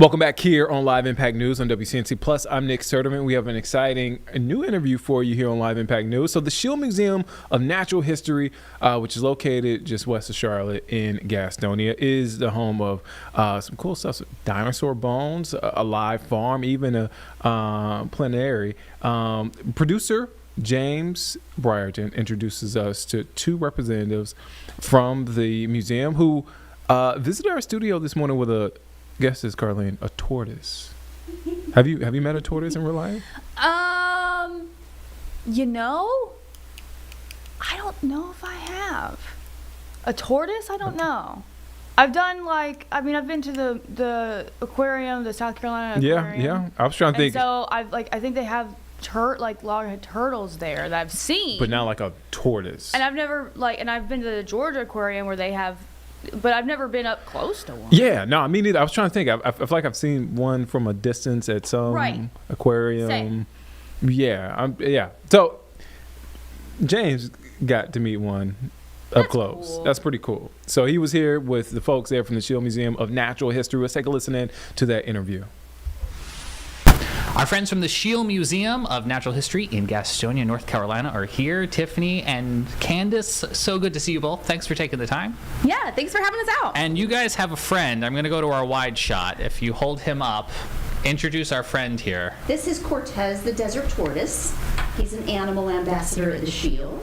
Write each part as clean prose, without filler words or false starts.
Welcome back here on Live Impact News on WCNC Plus. I'm Nick Serterman. We have an exciting new interview for you here on Live Impact News. So the Schiele Museum of Natural History, which is located just west of Charlotte in Gastonia, is the home of some cool stuff. So dinosaur bones, a live farm, even a planetarium. Producer James Brierton introduces us to two representatives from the museum who visited our studio this morning with a, guess this, Carlene, a tortoise. Have you met a tortoise in real life? You know, I don't know if I have. A tortoise? I don't know. I've done I've been to the aquarium, the South Carolina aquarium. Yeah. I was trying to think. So I think they have loggerhead turtles there that I've seen. But not like a tortoise. And I've never and I've been to the Georgia aquarium where they have. But I've never been up close to one. Yeah, no, me neither. I was trying to think. I feel like I've seen one from a distance at some aquarium. Same. Yeah. So James got to meet one up close. Cool. That's pretty cool. So he was here with the folks there from the Schiele Museum of Natural History. Let's take a listen in to that interview. Our friends from the Schiele Museum of Natural History in Gastonia, North Carolina are here. Tiffany and Candace, so good to see you both. Thanks for taking the time. Yeah, thanks for having us out. And you guys have a friend. I'm going to go to our wide shot. If you hold him up, introduce our friend here. This is Cortez the desert tortoise. He's an animal ambassador at the Schiele.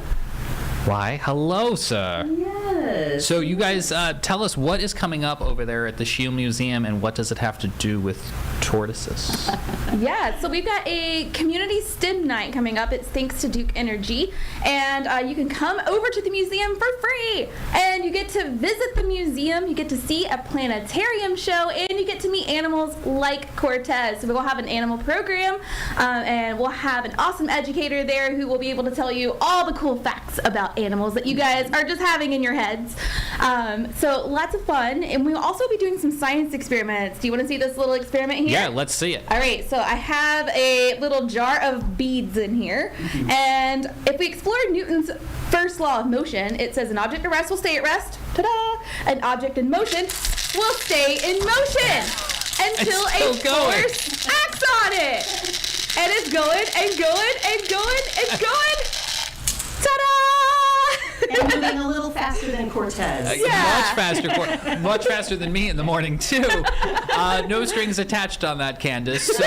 Why, hello, sir. Yes. So you guys tell us what is coming up over there at the Schiele Museum and what does it have to do with tortoises? Yeah, so we've got a community STEM night coming up. It's thanks to Duke Energy. And you can come over to the museum for free. And you get to visit the museum, you get to see a planetarium show, and you get to meet animals like Cortez. So we'll have an animal program, and we'll have an awesome educator there who will be able to tell you all the cool facts about animals that you guys are just having in your heads. So lots of fun. And we'll also be doing some science experiments. Do you want to see this little experiment here? Yeah, let's see it. All right, so I have a little jar of beads in here. And if we explore Newton's first law of motion, it says an object at rest will stay at rest. Ta-da! An object in motion will stay in motion until a force acts on it. And it's going and going and going and going. Ta-da! And moving a little faster than Cortez. Much faster than me in the morning too. No strings attached on that, Candace. So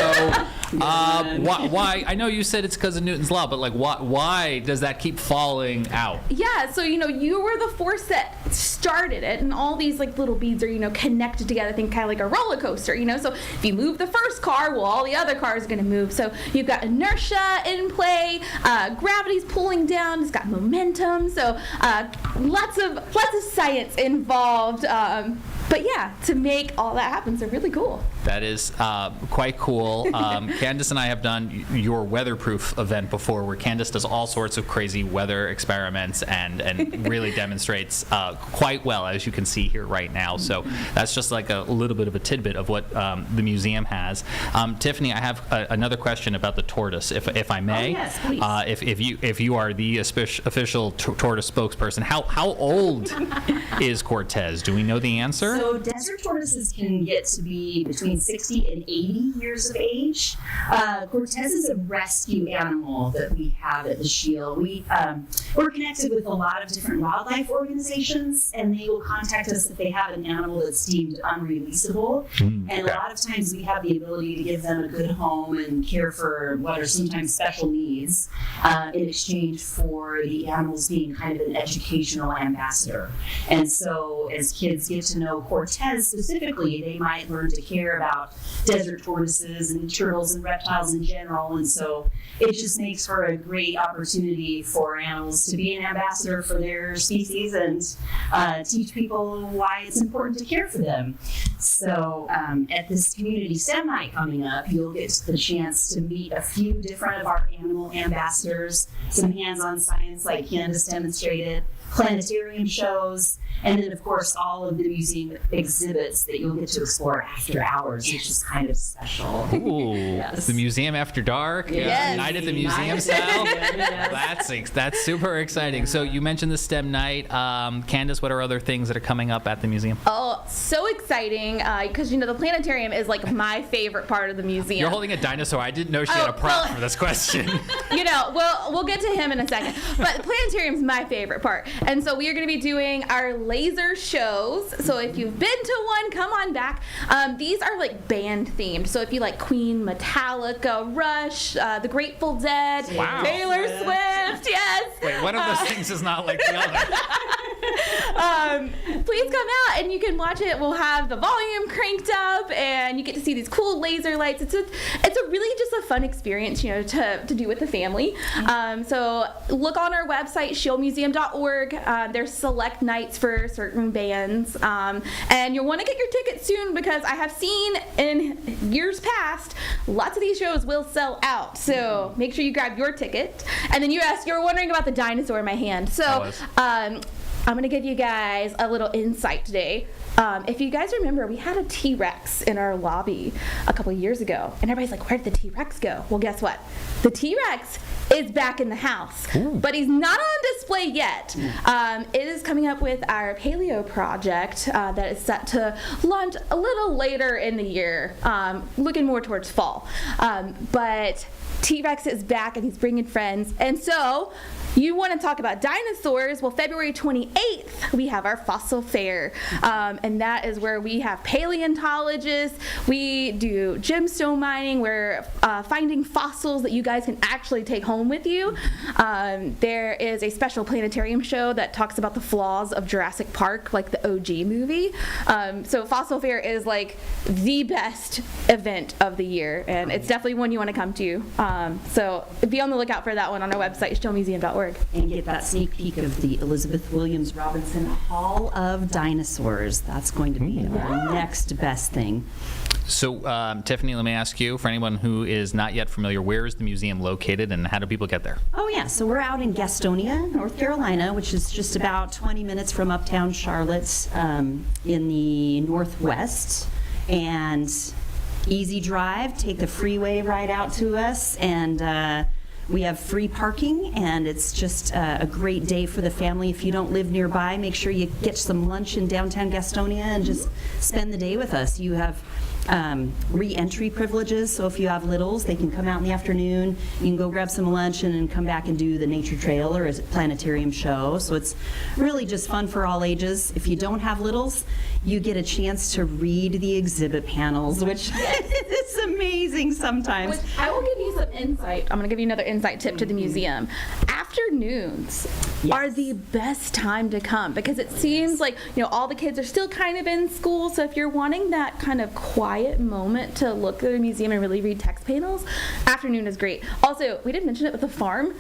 why? I know you said it's because of Newton's law, but why does that keep falling out? Yeah, so you were the force that started it, and all these little beads are connected together. Think kind of like a roller coaster. So if you move the first car, well, all the other cars are going to move. So you've got inertia in play, gravity's pulling down, it's got momentum. So lots of science involved. But yeah, to make all that happen, so really cool. That is quite cool. Candace and I have done your weatherproof event before, where Candace does all sorts of crazy weather experiments and really demonstrates quite well, as you can see here right now. So that's just like a little bit of a tidbit of what the museum has. Tiffany, I have another question about the tortoise, if I may. Oh, yes, please. If you are the official tortoise spokesperson, how old is Cortez? Do we know the answer? So desert tortoises can get to be between 60 and 80 years of age. Cortez is a rescue animal that we have at the Schiele. We're connected with a lot of different wildlife organizations, and they will contact us if they have an animal that's deemed unreleasable. And a lot of times we have the ability to give them a good home and care for what are sometimes special needs in exchange for the animals being kind of an educational ambassador. And so as kids get to know Cortez specifically, they might learn to care about desert tortoises and turtles and reptiles in general. And so it just makes for a great opportunity for animals to be an ambassador for their species and teach people why it's important to care for them. So at this community STEM night coming up, you'll get the chance to meet a few different of our animal ambassadors, some hands-on science like Candace demonstrated, planetarium shows, and then of course all of the museum exhibits that you'll get to explore after hours, which is kind of special. Ooh, Yes. the museum after dark, Yes. night at the museum style. That's super exciting. So you mentioned the STEM night. Candace, what are other things that are coming up at the museum? Oh, so exciting, because the planetarium is like my favorite part of the museum. You're holding a dinosaur. I didn't know she had a prop for this question. We'll get to him in a second. But the planetarium's my favorite part. And so we are going to be doing our laser shows. So if you've been to one, come on back. These are like band themed. So if you like Queen, Metallica, Rush, the Grateful Dead, Wow. Taylor Swift, yes. Wait, one of those things is not like the other. Please come out and you can watch it. We'll have the volume cranked up and you get to see these cool laser lights. It's a really just a fun experience, to do with the family. So look on our website, SchieleMuseum.org. There's select nights for certain bands. And you'll want to get your tickets soon because I have seen in years past, lots of these shows will sell out. So make sure you grab your ticket. And then you were wondering about the dinosaur in my hand. So I'm going to give you guys a little insight today. If you guys remember, we had a T-Rex in our lobby a couple years ago. And everybody's like, where did the T-Rex go? Well, guess what? The T-Rex is back in the house. Ooh. But he's not on display yet. It is coming up with our paleo project that is set to launch a little later in the year, looking more towards fall. But T-Rex is back and he's bringing friends. And so you want to talk about dinosaurs? Well, February 28th, we have our fossil fair. And that is where we have paleontologists. We do gemstone mining. We're finding fossils that you guys can actually take home with you. There is a special planetarium show that talks about the flaws of Jurassic Park, like the OG movie. So Fossil Fair is like the best event of the year. And it's definitely one you want to come to. So be on the lookout for that one on our website, SchieleMuseum.org. And get that sneak peek of the Elizabeth Williams Robinson Hall of Dinosaurs. That's going to be our next best thing. So, Tiffany, let me ask you, for anyone who is not yet familiar, where is the museum located and how do people get there? Oh, yeah. So we're out in Gastonia, North Carolina, which is just about 20 minutes from uptown Charlotte in the northwest. And easy drive, take the freeway right out to us, and we have free parking, and it's just a great day for the family. If you don't live nearby, make sure you get some lunch in downtown Gastonia and just spend the day with us. You have re-entry privileges, so if you have littles, they can come out in the afternoon. You can go grab some lunch and then come back and do the nature trail or a planetarium show. So it's really just fun for all ages. If you don't have littles, you get a chance to read the exhibit panels, which is amazing sometimes. I will give you some insight. I'm going to give you another insight tip to the museum. Afternoons are the best time to come because it seems like, all the kids are still kind of in school. So if you're wanting that kind of quiet moment to look at the museum and really read text panels, afternoon is great. Also, we didn't mention it, but the farm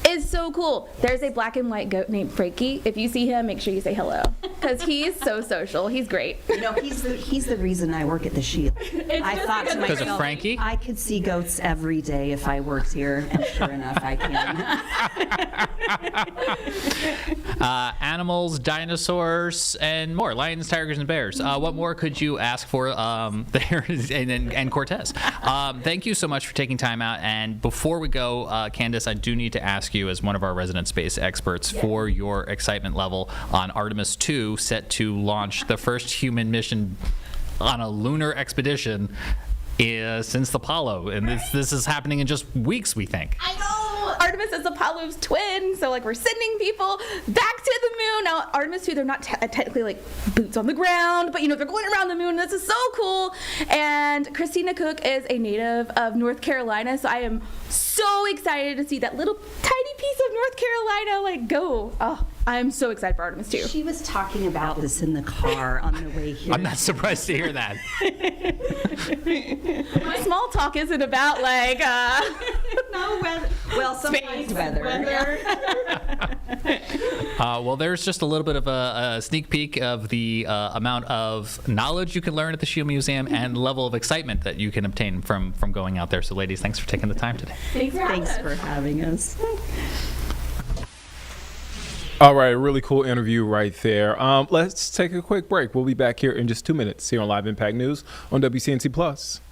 is so cool. There's a black and white goat named Frankie. If you see him, make sure you say hello because he's so social. He's great. He's the reason I work at the Shield. I thought to Because of myself, Frankie? I could see goats every day if I worked here, and sure enough, I can. Animals, dinosaurs, and more. Lions, tigers, and bears. What more could you ask for there and Cortez? Thank you so much for taking time out. And before we go, Candace, I do need to ask you, as one of our resident space experts, for your excitement level on Artemis 2, set to launch the first human mission on a lunar expedition since the Apollo. And this is happening in just weeks, we think. I know! Artemis is Apollo's twin, so we're sending people back to the moon. Now, Artemis 2, they're not technically boots on the ground, but they're going around the moon. This is so cool. And Christina Cook is a native of North Carolina, so I am so excited to see that little tiny piece of North Carolina go. Oh, I'm so excited for Artemis 2. She was talking about this in the car on the way here. I'm not surprised to hear that. My small talk isn't about no weather. Well, sometimes weather. Well, there's just a little bit of a sneak peek of the amount of knowledge you can learn at the Schiele Museum and level of excitement that you can obtain from going out there. So, ladies, thanks for taking the time today. Thanks for having us. All right, a really cool interview right there. Let's take a quick break. We'll be back here in just 2 minutes here on Live Impact News on WCNC Plus.